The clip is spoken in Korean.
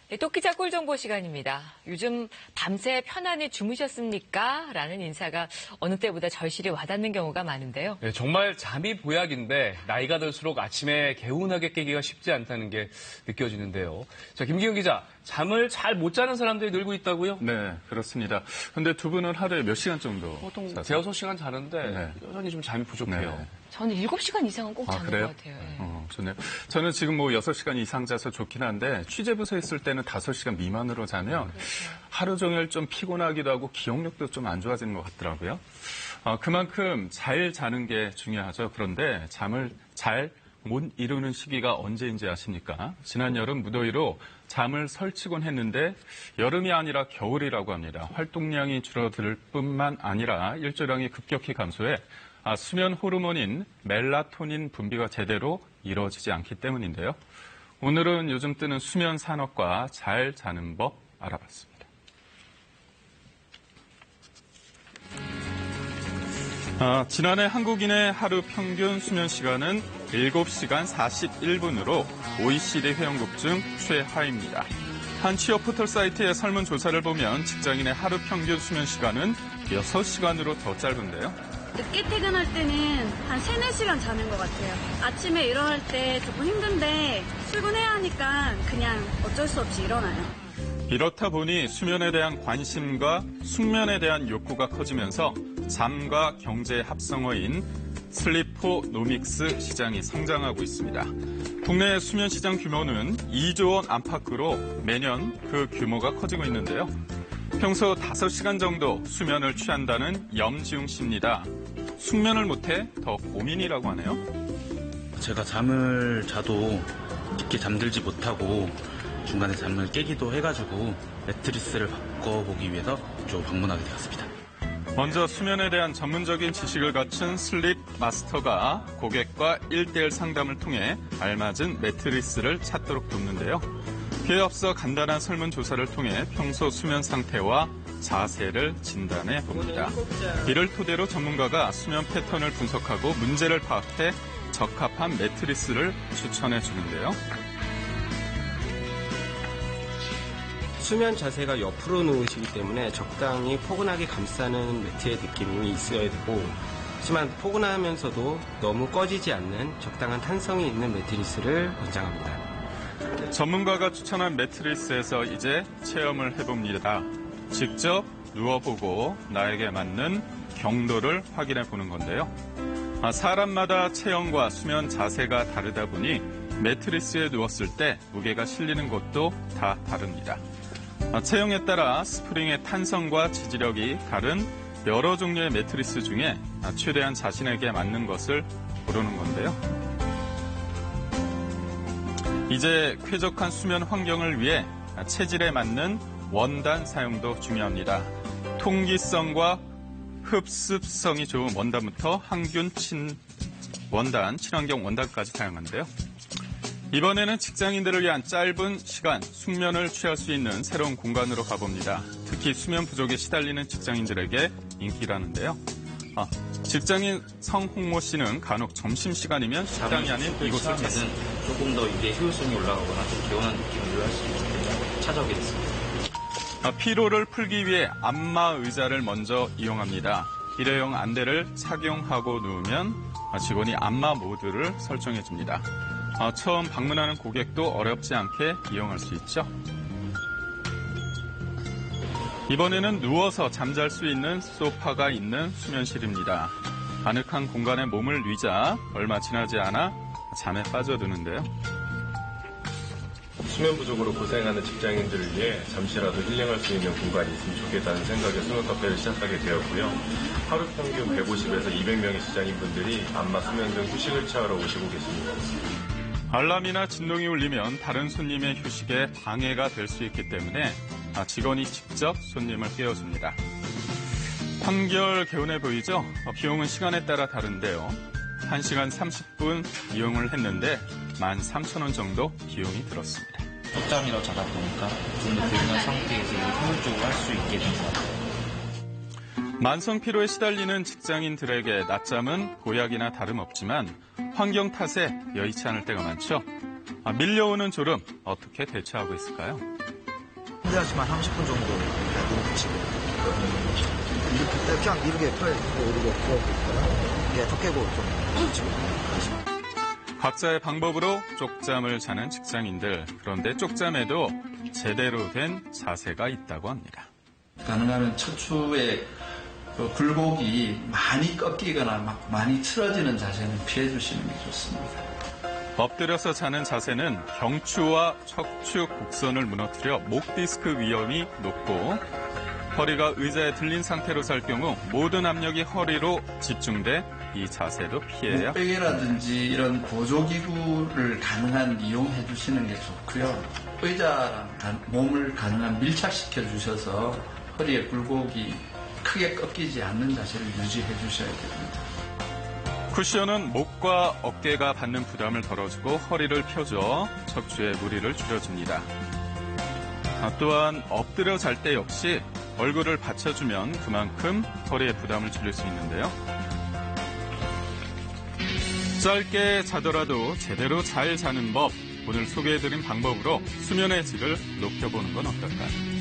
네, 토끼자 꿀정보 시간입니다. 요즘 밤새 편안히 주무셨습니까? 라는 인사가 어느 때보다 절실히 와닿는 경우가 많은데요. 네, 정말 잠이 보약인데 나이가 들수록 아침에 개운하게 깨기가 쉽지 않다는 게 느껴지는데요. 자, 김기훈 기자, 잠을 잘 못 자는 사람들이 늘고 있다고요? 네, 그렇습니다. 근데 두 분은 하루에 몇 시간 정도? 보통 자세요? 대여섯 시간 자는데 네. 여전히 좀 잠이 부족해요. 네. 저는 7시간 이상은 꼭 자는 그래요? 것 같아요. 네. 좋네요. 저는 지금 6시간 이상 자서 좋긴 한데 취재부서 있을 때는 5시간 미만으로 자면 하루 종일 좀 피곤하기도 하고 기억력도 좀 안 좋아지는 것 같더라고요. 그만큼 잘 자는 게 중요하죠. 그런데 잠을 잘 못 이루는 시기가 언제인지 아십니까? 지난 여름 무더위로 잠을 설치곤 했는데 여름이 아니라 겨울이라고 합니다. 활동량이 줄어들 뿐만 아니라 일조량이 급격히 감소해 수면 호르몬인 멜라토닌 분비가 제대로 이루어지지 않기 때문인데요. 오늘은 요즘 뜨는 수면 산업과 잘 자는 법 알아봤습니다. 지난해 한국인의 하루 평균 수면 시간은 7시간 41분으로 OECD 회원국 중 최하입니다. 한 취업 포털 사이트의 설문조사를 보면 직장인의 하루 평균 수면 시간은 6시간으로 더 짧은데요. 늦게 퇴근할 때는 한 3, 4시간 자는 것 같아요. 아침에 일어날 때 조금 힘든데 출근해야 하니까 그냥 어쩔 수 없이 일어나요. 이렇다 보니 수면에 대한 관심과 숙면에 대한 욕구가 커지면서 잠과 경제의 합성어인 슬리포노믹스 시장이 성장하고 있습니다. 국내 수면 시장 규모는 2조 원 안팎으로 매년 그 규모가 커지고 있는데요. 평소 5시간 정도 수면을 취한다는 염지웅 씨입니다. 숙면을 못해 더 고민이라고 하네요. 제가 잠을 자도 깊게 잠들지 못하고 중간에 잠을 깨기도 해가지고 매트리스를 바꿔보기 위해서 이쪽으로 방문하게 되었습니다. 먼저 수면에 대한 전문적인 지식을 갖춘 슬립 마스터가 고객과 1:1 상담을 통해 알맞은 매트리스를 찾도록 돕는데요. 그에 앞서 간단한 설문조사를 통해 평소 수면 상태와 자세를 진단해 봅니다. 이를 토대로 전문가가 수면 패턴을 분석하고 문제를 파악해 적합한 매트리스를 추천해 주는데요. 수면 자세가 옆으로 누우시기 때문에 적당히 포근하게 감싸는 매트의 느낌이 있어야 되고, 하지만 포근하면서도 너무 꺼지지 않는 적당한 탄성이 있는 매트리스를 권장합니다. 전문가가 추천한 매트리스에서 이제 체험을 해봅니다. 직접 누워보고 나에게 맞는 경도를 확인해 보는 건데요. 사람마다 체형과 수면 자세가 다르다 보니 매트리스에 누웠을 때 무게가 실리는 곳도 다 다릅니다. 체형에 따라 스프링의 탄성과 지지력이 다른 여러 종류의 매트리스 중에 최대한 자신에게 맞는 것을 고르는 건데요. 이제 쾌적한 수면 환경을 위해 체질에 맞는 원단 사용도 중요합니다. 통기성과 흡습성이 좋은 원단부터 항균 원단, 친환경 원단까지 다양한데요. 이번에는 직장인들을 위한 짧은 시간 숙면을 취할 수 있는 새로운 공간으로 가봅니다. 특히 수면 부족에 시달리는 직장인들에게 인기라는데요. 직장인 성홍모 씨는 간혹 점심시간이면 식당이 아닌 이곳을 찾습니다. 조금 더 일의 효율성이 올라가거나 좀 개운한 느낌을 할 수 있게 찾아오게 됐습니다. 피로를 풀기 위해 안마 의자를 먼저 이용합니다. 일회용 안대를 착용하고 누우면 직원이 안마 모드를 설정해 줍니다. 처음 방문하는 고객도 어렵지 않게 이용할 수 있죠. 이번에는 누워서 잠잘 수 있는 소파가 있는 수면실입니다. 아늑한 공간에 몸을 뉘자 얼마 지나지 않아 잠에 빠져드는데요. 수면 부족으로 고생하는 직장인들을 위해 잠시라도 힐링할 수 있는 공간이 있으면 좋겠다는 생각에 수면 카페를 시작하게 되었고요. 하루 평균 150에서 200명의 직장인분들이 안마, 수면 등 휴식을 취하러 오시고 계십니다. 알람이나 진동이 울리면 다른 손님의 휴식에 방해가 될 수 있기 때문에 직원이 직접 손님을 깨워줍니다. 한결 개운해 보이죠? 비용은 시간에 따라 다른데요. 1시간 30분 이용을 했는데 13,000원 정도 비용이 들었습니다. 쪽잠이라고 자다 보니까 좀 더 개운한 상태에서 효율적으로 할 수 있게 된 것 같아요. 만성 피로에 시달리는 직장인들에게 낮잠은 보약이나 다름없지만 환경 탓에 여의치 않을 때가 많죠. 밀려오는 졸음 어떻게 대처하고 있을까요? 하지만 30분 정도 누워 붙이고 이렇게 그냥 이렇게 펴 이렇게 이렇게 턱 깨고 좀 붙이고. 각자의 방법으로 쪽잠을 자는 직장인들. 그런데 쪽잠에도 제대로 된 자세가 있다고 합니다. 가능하면 척추에 굴곡이 많이 꺾이거나 막 많이 틀어지는 자세는 피해 주시는 게 좋습니다. 엎드려서 자는 자세는 경추와 척추 곡선을 무너뜨려 목 디스크 위험이 높고 허리가 의자에 들린 상태로 잘 경우 모든 압력이 허리로 집중돼 이 자세도 피해야. 목베개라든지 이런 보조기구를 가능한 이용해 주시는 게 좋고요. 의자랑 몸을 가능한 밀착시켜 주셔서 허리의 굴곡이 크게 꺾이지 않는 자세를 유지해 주셔야 됩니다. 쿠션은 목과 어깨가 받는 부담을 덜어주고 허리를 펴줘 척추의 무리를 줄여줍니다. 또한 엎드려 잘 때 역시 얼굴을 받쳐주면 그만큼 허리의 부담을 줄일 수 있는데요. 짧게 자더라도 제대로 잘 자는 법, 오늘 소개해드린 방법으로 수면의 질을 높여보는 건 어떨까요?